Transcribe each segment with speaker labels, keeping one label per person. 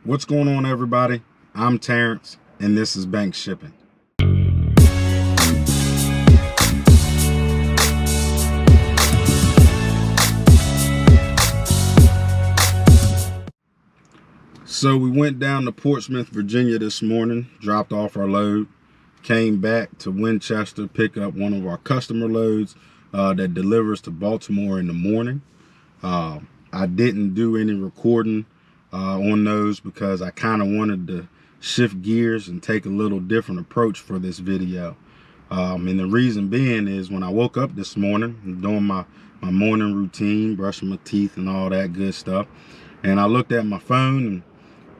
Speaker 1: What's going on, everybody? I'm Terrence, and this is Bank Shipping. So we went down to Portsmouth, Virginia this morning, dropped off our load, came back to Winchester, pick up one of our customer loads that delivers to Baltimore in the morning. I didn't do any recording on those because I kind of wanted to shift gears and take a little different approach for this video. And the reason being is when I woke up this morning, doing my morning routine, brushing my teeth and all that good stuff, and I looked at my phone and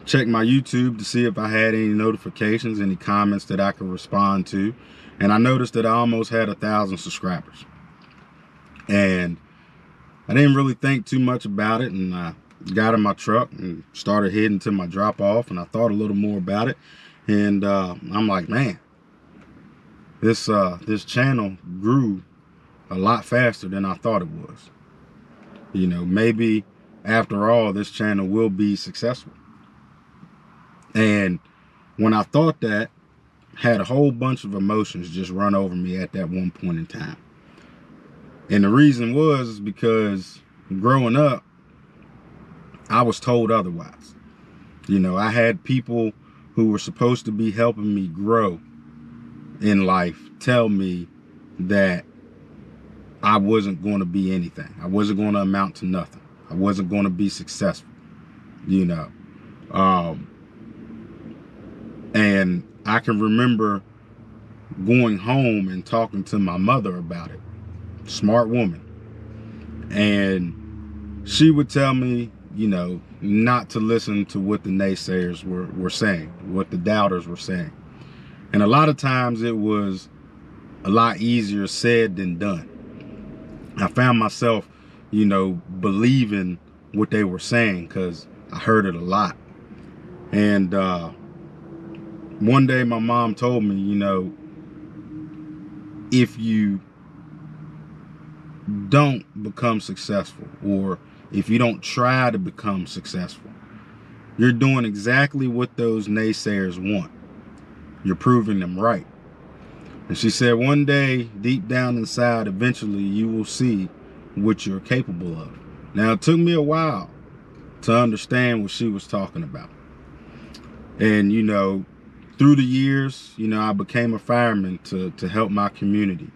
Speaker 1: checked my YouTube to see if I had any notifications, any comments that I could respond to, and I noticed that I almost had 1,000 subscribers. And I didn't really think too much about it, and I got in my truck and started heading to my drop off, and I thought a little more about it, and I'm like, man, this channel grew a lot faster than I thought it was. You know, maybe after all, this channel will be successful. And when I thought that, had a whole bunch of emotions just run over me at that one point in time. And the reason was because growing up, I was told otherwise. You know, I had people who were supposed to be helping me grow in life tell me that I wasn't going to be anything. I wasn't going to amount to nothing. I wasn't going to be successful, you know. And I can remember going home and talking to my mother about it. Smart woman. And she would tell me, you know, not to listen to what the naysayers were saying, what the doubters were saying. And a lot of times it was a lot easier said than done. I found myself, you know, believing what they were saying because I heard it a lot. And one day my mom told me, you know, if you don't become successful, or if you don't try to become successful, you're doing exactly what those naysayers want. You're proving them right. And she said one day, deep down inside, eventually you will see what you're capable of. Now, it took me a while to understand what she was talking about. And, you know, through the years, you know, I became a fireman to help my community.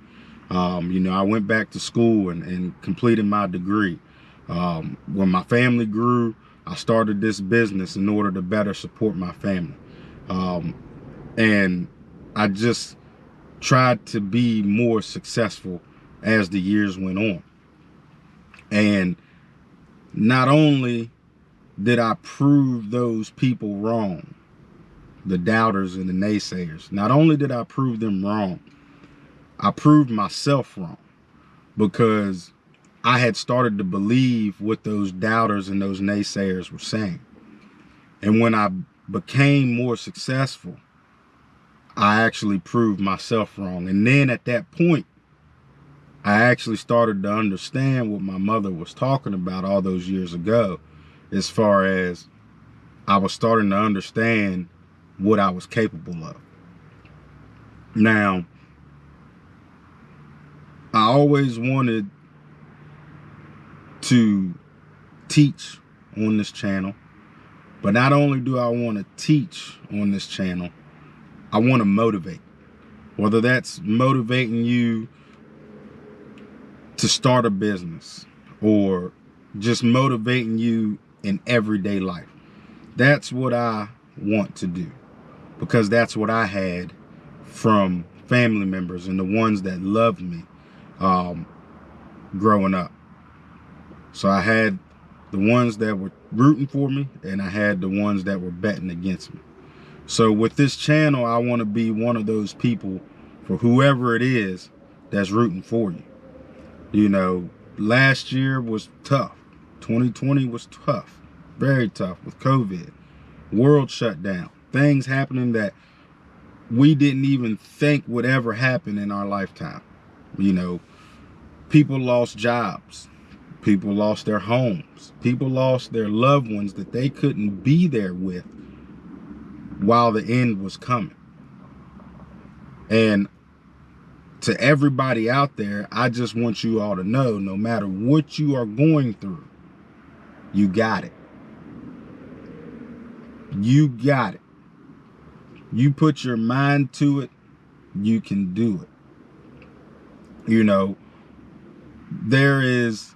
Speaker 1: You know, I went back to school and completed my degree. When my family grew, I started this business in order to better support my family. And I just tried to be more successful as the years went on. And not only did I prove those people wrong, the doubters and the naysayers, not only did I prove them wrong, I proved myself wrong, because I had started to believe what those doubters and those naysayers were saying. And when I became more successful, I actually proved myself wrong. And then at that point, I actually started to understand what my mother was talking about all those years ago, as far as I was starting to understand what I was capable of. Now, I always wanted to teach on this channel, but not only do I want to teach on this channel, I want to motivate. Whether that's motivating you to start a business, or just motivating you in everyday life. That's what I want to do, because that's what I had from family members and the ones that loved me growing up. So I had the ones that were rooting for me, and I had the ones that were betting against me. So with this channel, I want to be one of those people for whoever it is that's rooting for you. You know, last year was tough. 2020 was tough, very tough, with COVID, world shut down, things happening that we didn't even think would ever happen in our lifetime. You know, people lost jobs. People lost their homes. People lost their loved ones that they couldn't be there with while the end was coming. And to everybody out there, I just want you all to know, no matter what you are going through, you got it. You got it. You put your mind to it, you can do it. You know, there is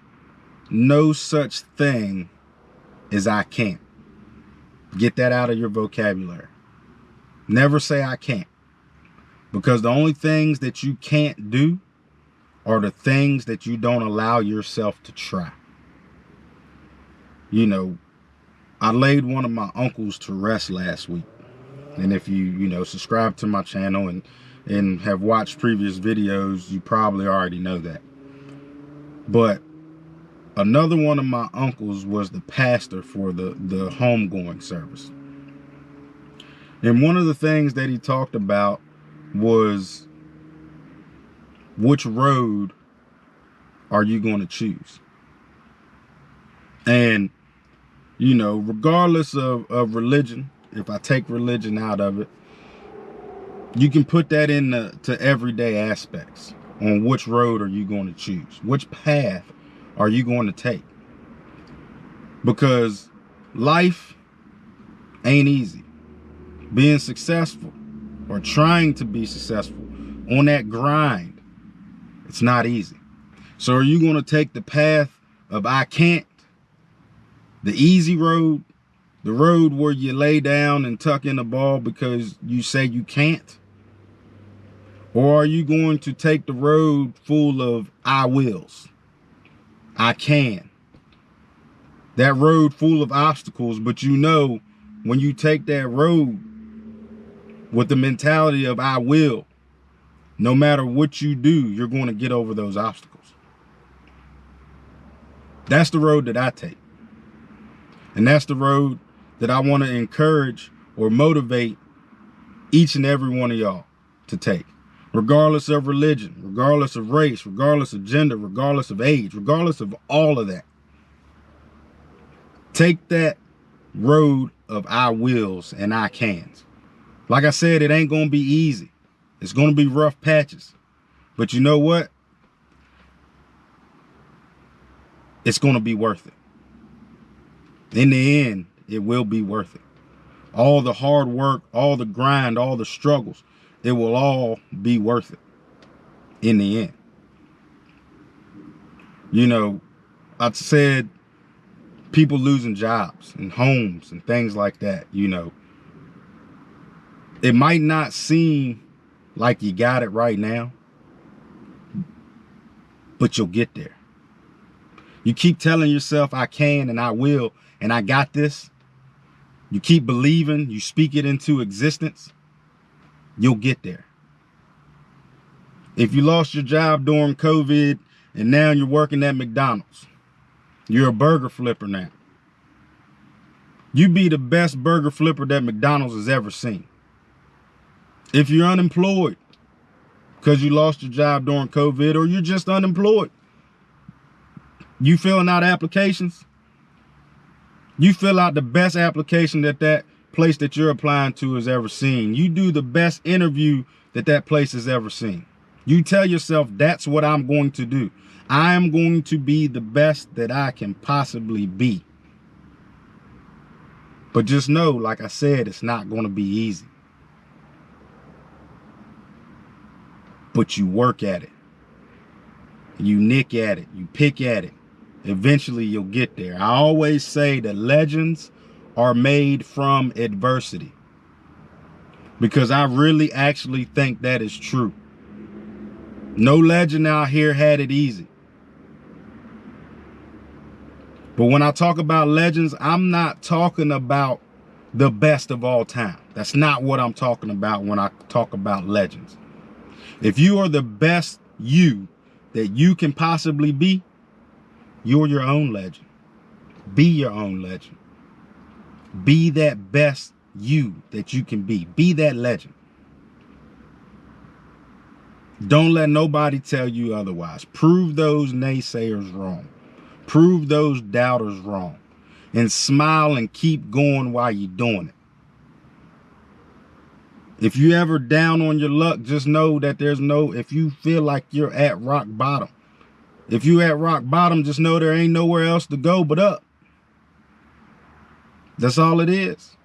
Speaker 1: no such thing as I can't. Get that out of your vocabulary. Never say I can't. Because the only things that you can't do are the things that you don't allow yourself to try. You know, I laid one of my uncles to rest last week. And if you subscribe to my channel and have watched previous videos, you probably already know that. But another one of my uncles was the pastor for the homegoing service. And one of the things that he talked about was, which road are you going to choose? And, you know, regardless of religion, if I take religion out of it, you can put that into everyday aspects on which road are you going to choose? Which path are you going to take? Because life ain't easy. Being successful or trying to be successful on that grind, it's not easy. So are you going to take the path of I can't, the easy road, the road where you lay down and tuck in the ball because you say you can't? Or are you going to take the road full of I wills? I can. That road full of obstacles, but you know, when you take that road with the mentality of I will, no matter what you do, you're going to get over those obstacles. That's the road that I take. And that's the road that I want to encourage or motivate each and every one of y'all to take. Regardless of religion, regardless of race, regardless of gender, regardless of age, regardless of all of that. Take that road of I wills and I cans. Like I said, it ain't going to be easy. It's going to be rough patches. But you know what? It's going to be worth it. In the end, it will be worth it. All the hard work, all the grind, all the struggles, it will all be worth it in the end. You know, I said people losing jobs and homes and things like that, you know. It might not seem like you got it right now, but you'll get there. You keep telling yourself, I can and I will and I got this. You keep believing, you speak it into existence, you'll get there. If you lost your job during COVID and now you're working at McDonald's, you're a burger flipper now. You be the best burger flipper that McDonald's has ever seen. If you're unemployed because you lost your job during COVID, or you're just unemployed, you filling out applications, you fill out the best application that place that you're applying to has ever seen. You do the best interview that place has ever seen. You tell yourself, that's what I'm going to do. I am going to be the best that I can possibly be. But just know, like I said, it's not going to be easy. But you work at it. You nick at it. You pick at it. Eventually you'll get there. I always say that legends are made from adversity, because I really actually think that is true. No legend out here had it easy. But when I talk about legends, I'm not talking about the best of all time. That's not what I'm talking about when I talk about legends. If you are the best you that you can possibly be, you're your own legend. Be your own legend. Be that best you that you can be. Be that legend. Don't let nobody tell you otherwise. Prove those naysayers wrong. Prove those doubters wrong. And smile and keep going while you're doing it. If you ever down on your luck, just know that if you feel like you're at rock bottom, if you at rock bottom, just know there ain't nowhere else to go but up. That's all it is.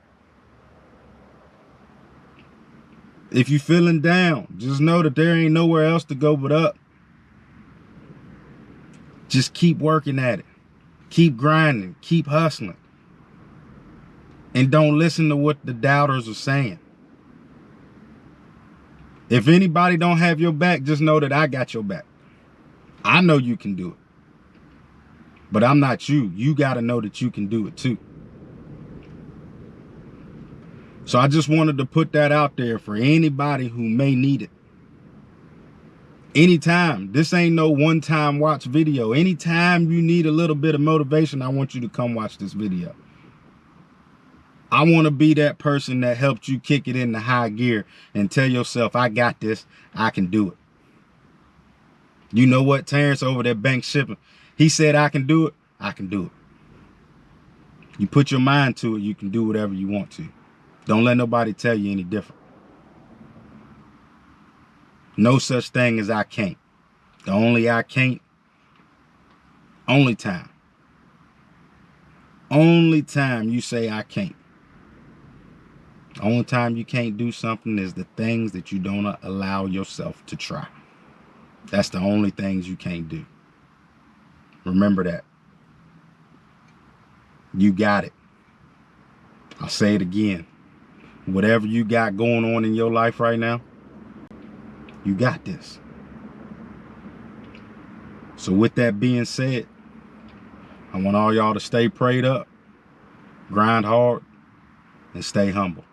Speaker 1: If you feeling down, just know that there ain't nowhere else to go but up. Just keep working at it. Keep grinding. Keep hustling. And don't listen to what the doubters are saying. If anybody don't have your back, just know that I got your back. I know you can do it. But I'm not you. You got to know that you can do it too. So I just wanted to put that out there for anybody who may need it. Anytime. This ain't no one-time watch video. Anytime you need a little bit of motivation, I want you to come watch this video. I want to be that person that helped you kick it into high gear and tell yourself, I got this, I can do it. You know what? Terrence over there bank shipping, he said, I can do it, I can do it. You put your mind to it, you can do whatever you want to. Don't let nobody tell you any different. No such thing as I can't. The only I can't, only time you say I can't. The only time you can't do something is the things that you don't allow yourself to try. That's the only things you can't do. Remember that. You got it. I'll say it again. Whatever you got going on in your life right now, you got this. So with that being said, I want all y'all to stay prayed up, grind hard, and stay humble.